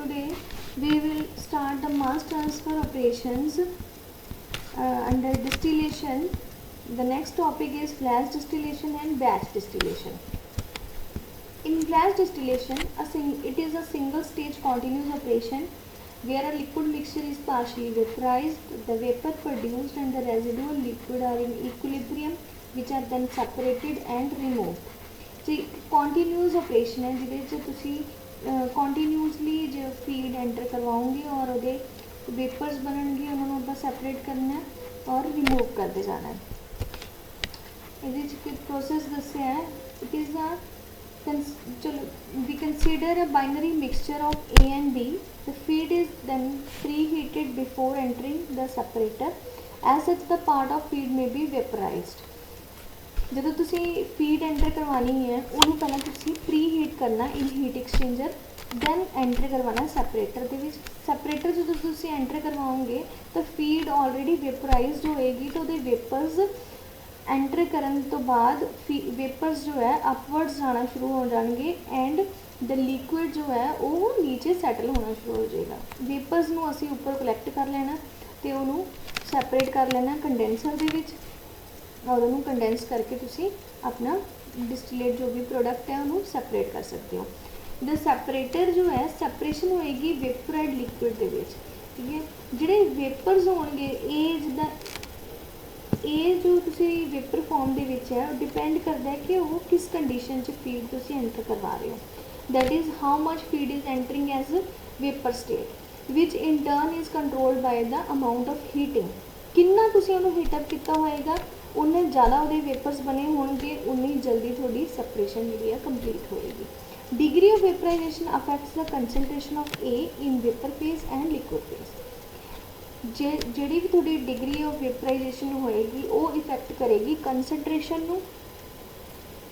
Today we will start the mass transfer operations under distillation. The next topic is flash distillation and batch distillation. In flash distillation, it is a single stage continuous operation where a liquid mixture is partially vaporized, the vapor produced and the residual liquid are in equilibrium, which are then separated and removed. So continuous operation है जिहदे तुसी continuously जो feed enter करवाओगे और वो vapours बननगे उन्होंने आप separate करना है और रिमूव करते जाना है. ये प्रोसेस दसिया है. इट इज़ अ चलो we consider a binary mixture of A and B. The feed is then preheated before entering the separator. As such, the part of feed may be vaporized. ਜਦੋਂ ਤੁਸੀਂ feed enter ਕਰਵਾਉਣੀ ਹੈ ਉਹਨੂੰ ਪਹਿਲਾਂ ਤੁਸੀਂ pre heat ਕਰਨਾ ਇਨ heat exchanger, then enter ਕਰਵਾਉਣਾ separator ਦੇ ਵਿੱਚ. ਸੈਪਰੇਟਰ ਜਦੋਂ ਤੁਸੀਂ ਐਂਟਰ ਕਰਵਾਓਗੇ ਤਾਂ ਫੀਡ ਆਲਰੇਡੀ ਵੇਪਰਾਈਜ਼ਡ ਹੋਏਗੀ ਤਾਂ ਉਹਦੇ ਵੇਪਰਸ ਐਂਟਰ ਕਰਨ ਤੋਂ ਬਾਅਦ ਵੇਪਰਸ ਜੋ ਹੈ ਅਪਵਰਡਸ ਜਾਣਾ ਸ਼ੁਰੂ ਹੋ ਜਾਣਗੇ ਐਂਡ ਦ ਲਿਕੁਇਡ ਜੋ ਹੈ ਉਹ ਨੀਚੇ ਸੈਟਲ ਹੋਣਾ ਸ਼ੁਰੂ ਹੋ ਜਾਏਗਾ. ਵੇਪਰਸ ਨੂੰ ਅਸੀਂ ਉੱਪਰ ਕਲੈਕਟ ਕਰ ਲੈਣਾ ਅਤੇ ਉਹਨੂੰ ਸੈਪਰੇਟ ਕਰ ਲੈਣਾ ਕੰਡੈਂਸਰ ਦੇ ਵਿੱਚ और उन्होंने कंडेंस करके तुसी अपना डिस्टिलेट जो भी प्रोडक्ट है उन्होंने सैपरेट कर सकते हो. द सैपरेटर जो है सैपरेशन होएगी वेपराइड लिक्विड के विच. ठीक है, जिहड़े वेपर्स होणगे ये जिद्दां ये जो तुसी वेपर फॉर्म दे विच है डिपेंड करता है कि वो किस कंडीशन च फीड तुसी एंटर करवा रहे हो. That is how much feed is entering as vapour state which in turn is controlled by the amount of heating. कितना तुसी उन्होंने हीटअप किया होएगा उन्ने ज़्यादा वो वेपर्स बने होंगे उन्नी जल्दी थोड़ी सैपरेशन जी कंप्लीट होएगी. Degree of vaporisation affects the concentration of A in vapour phase and liquid phase. जी भी थोड़ी डिग्री ऑफ वेपराइजेशन होएगी वो इफेक्ट करेगी कंसनट्रेशन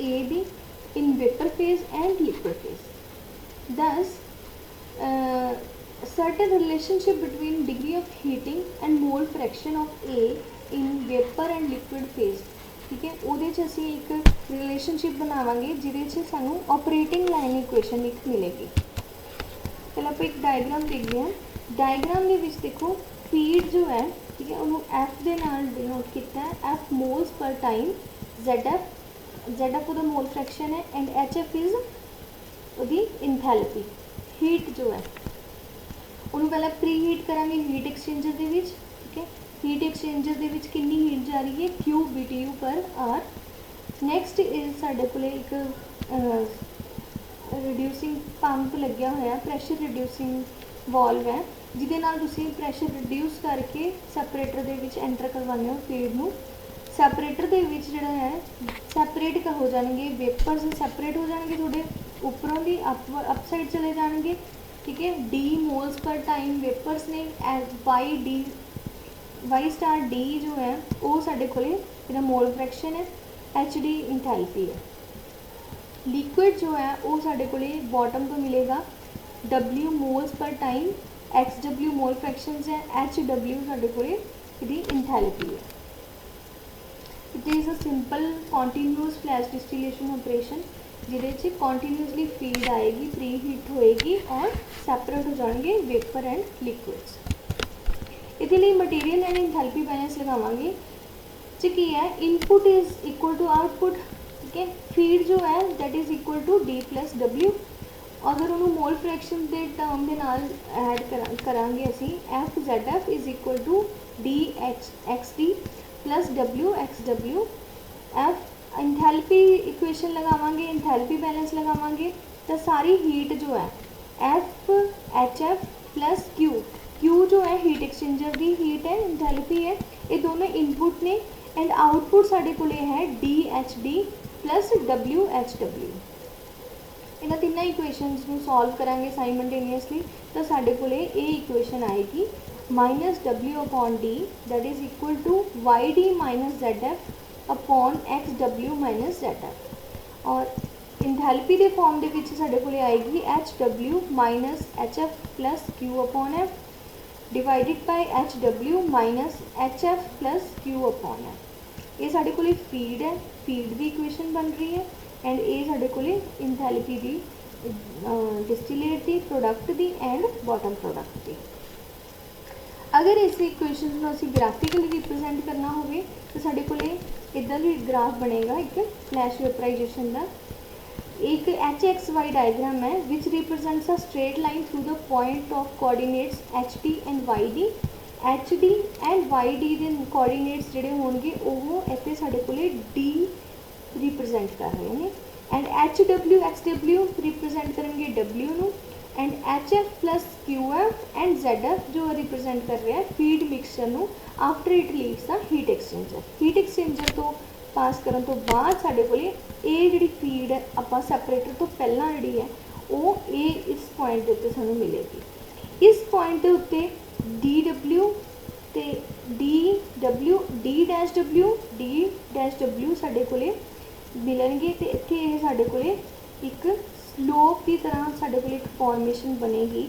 ए दी in vapour phase and liquid phase. दस certain relationship between degree of heating and mole fraction of A in vapor and liquid phase. ठीक है, ਉਹਦੇ 'ਚ ਅਸੀਂ ਇੱਕ ਰਿਲੇਸ਼ਨਸ਼ਿਪ ਬਣਾਵਾਂਗੇ ਜਿਹਦੇ 'ਚ ਸਾਨੂੰ ਆਪਰੇਟਿੰਗ ਲਾਈਨ ਇਕੁਏਸ਼ਨ ਇੱਕ ਮਿਲੇਗੀ. ਪਹਿਲਾਂ ਆਪਾਂ ਇੱਕ ਡਾਇਗਰਾਮ ਦੇਖਦੇ ਹਾਂ. ਡਾਇਗਰਾਮ ਦੇ ਵਿੱਚ ਦੇਖੋ ਫੀਡ ਜੋ ਹੈ ਠੀਕ ਹੈ ਉਹਨੂੰ F ਦੇ ਨਾਲ ਡਿਨੋਟ ਕੀਤਾ ਹੈ. F moles per time, ZF ਉਹਦਾ ਮੋਲ ਫ੍ਰੈਕਸ਼ਨ ਹੈ ਐਂਡ HF ਇਜ਼ ਉਹਦੀ ਇੰਥੈਲਪੀ ਹੀਟ ਜੋ ਹੈ. ਉਹਨੂੰ ਪਹਿਲਾਂ ਪ੍ਰੀ ਹੀਟ ਕਰਾਂਗੇ ਹੀਟ ਐਕਸਚੇਂਜਰ ਦੇ ਵਿੱਚ. ਠੀਕ ਹੈ, ਹੀਟ ਐਕਸਚੇਂਜਰ ਦੇ ਵਿੱਚ ਕਿੰਨੀ ਹੀਟ ਜਾ ਰਹੀ ਹੈ Q BTU ਪਰ ਆਰ. ਨੈਕਸਟ ਸਾਡੇ ਕੋਲ ਇੱਕ ਰਿਡਿਊਸਿੰਗ ਪੰਪ ਲੱਗਿਆ ਹੋਇਆ ਪ੍ਰੈਸ਼ਰ ਰਿਡਿਊਸਿੰਗ ਵਾਲਵ ਹੈ ਜਿਹਦੇ ਨਾਲ ਤੁਸੀਂ ਪ੍ਰੈਸ਼ਰ ਰਿਡਿਊਸ ਕਰਕੇ ਸੈਪਰੇਟਰ ਦੇ ਵਿੱਚ ਐਂਟਰ ਕਰਵਾਉਂਦੇ ਹੋ ਫੀਡ ਨੂੰ. ਸੈਪਰੇਟਰ ਦੇ ਵਿੱਚ ਜਿਹੜਾ ਹੈ ਸੈਪਰੇਟ ਹੋ ਜਾਣਗੇ ਵੇਪਰਸ ਸੈਪਰੇਟ ਹੋ ਜਾਣਗੇ ਤੁਹਾਡੇ ਉੱਪਰੋਂ ਦੀ ਅਪ ਸਾਈਡ ਚਲੇ ਜਾਣਗੇ. ठीक है, D moles per time vapours ने वाई स्टार D जो है वो साढ़े कोले इधर मोल फ्रैक्शन है HD इंथैल्पी है. लिक्विड जो है वो साढ़े कोले बॉटम तो मिलेगा W moles per time XW mole fraction है HW साढ़े कोले इधर इंथैल्पी है. It is a simple continuous flash distillation operation जिहदे च कॉन्टीन्यूअसली फीड आएगी प्री हीट होएगी और सैपरेट हो जाएंगे वेपर एंड लिक्विड्स. इहदे लई मटीरियल एंड इंथैल्पी बैलेंस लगावांगे. की है input is equal to output. ठीक है, फीड जो है that is equal to D plus W. अगर उन्होंने मोल फ्रैक्शन के टर्म के नाल ऐड करांगे असी FZF is equal to DXD plus WXW. F enthalpy equation लगावांगे इंथैल्पी बैलेंस लगावांगे तो सारी हीट जो है FHF प्लस Q जो है हीट एक्सचेंजर की हीट है इंथैल्पी है. ये दोनों इनपुट ने एंड आउटपुट साढ़े को है DHD प्लस WHW. इन्होंने तीनों इक्वेशनस को सॉल्व करांगे साइमल्टेनियसली तो साढ़े को ये इक्वेशन आएगी -W/D that is equal to YD - ZF upon XW - ZF. और इंथैल्पी के फॉर्म के साढ़े को आएगी HW - HF plus Q upon F divided by HW - HF plus Q upon F. ये साढ़े को फीड है, फीड की इक्वेशन बन रही है एंड ये साढ़े को इंथैल्पी की डिस्टिलेट दी, प्रोडक्ट दी एंड बॉटम प्रोडक्ट दी। अगर इस इक्वेशन को असीं ग्राफिकली रिप्रजेंट करना होवे तो साडे कोले इदां दी ग्राफ बनेगा एक फ्लैश वेपराइजेशन का। एक HXY डायग्राम है which represents a straight line through the point of coordinates HD and YD। HD and YD के कोऑर्डिनेट्स जिहड़े होणगे ओह इत्थे साडे कोले D रिप्रजेंट कर रहे हैं एंड HW XW रिप्रजेंट करेंगे W नूं and HF plus QF and ZF जो रिप्रजेंट कर रहे हैं फीड मिक्सचर नूं after it leaves the heat exchanger. Heat exchanger तो पास करन तो बाद साडे कोले ये जिहड़ी फीड आपां सैपरेटर तो पहलां जिहड़ी है वो ये इस पॉइंट के उत्ते सानूं मिलेगी। इस पॉइंट के उत्ते DW ते DW D-W साडे कोले मिलणगे ते इत्थे ये साडे कोले एक स्लोप की तरह साडे कोले एक फॉर्मेशन बनेगी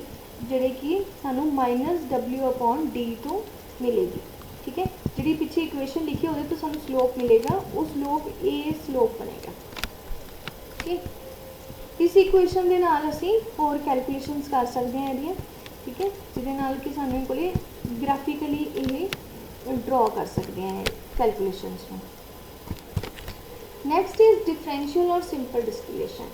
जिहड़ी कि सानूं -W/D तो मिलेगी। ठीक है, जिहड़ी पिछे इक्वेशन लिखी है तो सानूं स्लोप मिलेगा, वो स्लोप ए स्लोप बनेगा। ठीक, इस इक्वेशन के नाल असीं होर कैलकुलेशनस कर सकते हैं इहदियां। ठीक है, जिहदे नाल कि सानूं कोले ग्राफिकली ये ड्रॉ कर सकते हैं कैलकुलेशनस में। नेक्स्ट इज डिफरेंशियल और simple distillation.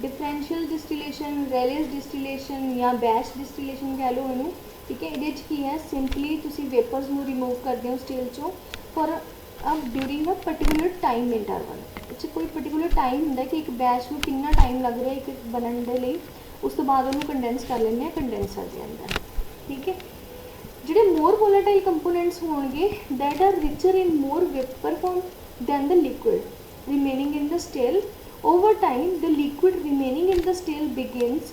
Differential distillation, Rayleigh's distillation या बैच डिस्टिलेशन कह लो इनू। ठीक है, ये की है सिंपली तुसी वेपर्स नू रिमूव करते हो स्टील चो for during a particular time interval. अच्छा, कोई पर्टिकुलर टाइम होंगे कि एक बैच में कितना टाइम लग रहा है एक बनने के लिए, उस तो बाद उन्होंने कंडेंस कर लेंगे कंडेंसर के अंदर। ठीक है, जिहड़े मोर वोलेटाइल कंपोनेंट्स होंगे that are richer in more vapour form than the liquid remaining in the still. Over time, the liquid remaining in the still begins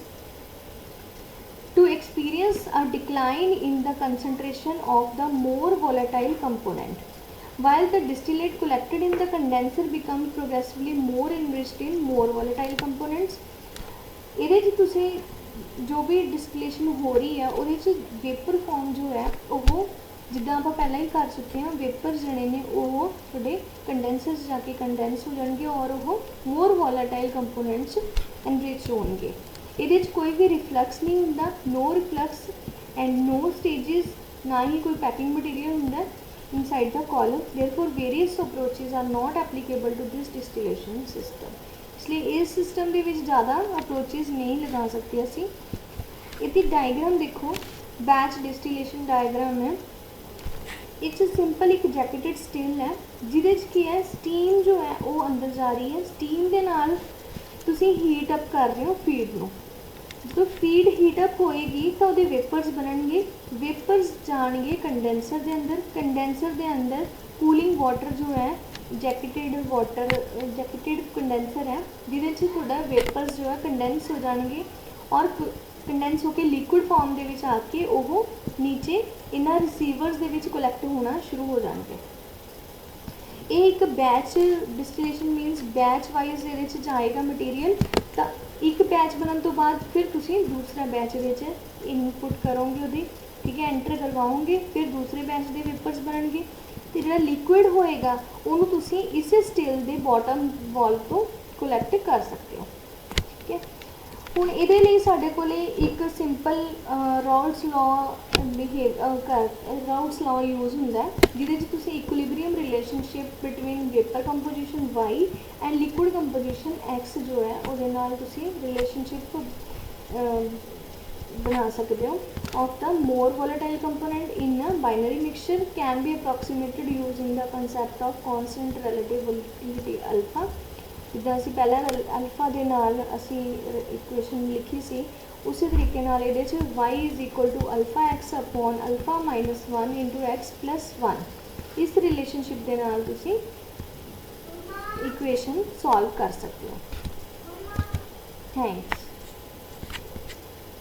to experience a decline in the concentration of the more volatile component, while the distillate collected in the condenser becomes progressively more enriched in more volatile components। ਇਹਦੇ 'ਚ ਤੁਸੀਂ जो भी distillation हो रही है वो vapour form जो है वो जिदा आप पहला ही कर चुके हैं, वेपर जने ने वो थोड़े कंडेंसर जाके कंडेंस हो जाएंगे और वो मोर वॉलेटाइल कंपोनेंट्स एनरिच होंगे। ये कोई भी रिफ्लक्स नहीं होंदा, no reflux and no stages, ना ही कोई पैकिंग मटीरियल होंदा inside the column. Therefore various approaches are not applicable to this distillation system. इसलिए इस सिस्टम के ज़्यादा अप्रोचेज नहीं लगा सकते असी। इसकी डायग्राम देखो, बैच डिस्टिलेशन डायग्राम है। इस सिंपल एक जैकेटेड स्टिल है जिहदे की है स्टीम जो है वो अंदर जा रही है। स्टीम के नाल तुसी हीट अप कर रहे हो फीड नूं। जो फीड हीट अप होएगी तो वो वेपर्स बननगे, वेपर्स जाएंगे कंडेंसर के अंदर। कंडेंसर के अंदर कूलिंग वाटर जो है जैकेटेड वाटर, जैकेटेड कंडेंसर है जिहदे थोड़ा वेपर्स जो है कंडेंस हो जाएंगे और कंडेंस होकर लिक्विड फॉर्म के विच आके वो नीचे इन्हां रिसीवर्स दे विच कलैक्ट होना शुरू हो जाएंगे। ये एक बैच डिस्टिलेशन मीनस बैच वाइज ये जाएगा मटीरियल। तो एक बैच बनने तो बाद फिर तुसी दूसरा बैच इनपुट करोगे वो, ठीक है, एंटर करवाओगे, फिर दूसरे बैच के वेपर्स बननगे तो जो लिक्विड होएगा उन्होंने तुसी इस स्टील के बॉटम वॉल तो कलैक्ट कर सकते हो। ठीक है, हुण इहदे लई साडे कोले एक simple Raoult's law Raoult's law use होंदा है जिहदे च तुसीं equilibrium relationship between vapour composition Y and liquid composition X जो है उहदे नाल तुसीं रिलेशनशिप बना सकते हो of the more volatile component in a binary mixture can be approximated using the concept of constant relative volatility alpha. जिदा असी पहला अल्फा के नाल असी इक्वेशन लिखी सी उस तरीके नाल ये y is equal to alpha x upon alpha -1 into x plus 1 इस रिलेशनशिप के नाल तुसी इक्वेशन सॉल्व कर सकते हो। थैंक्स।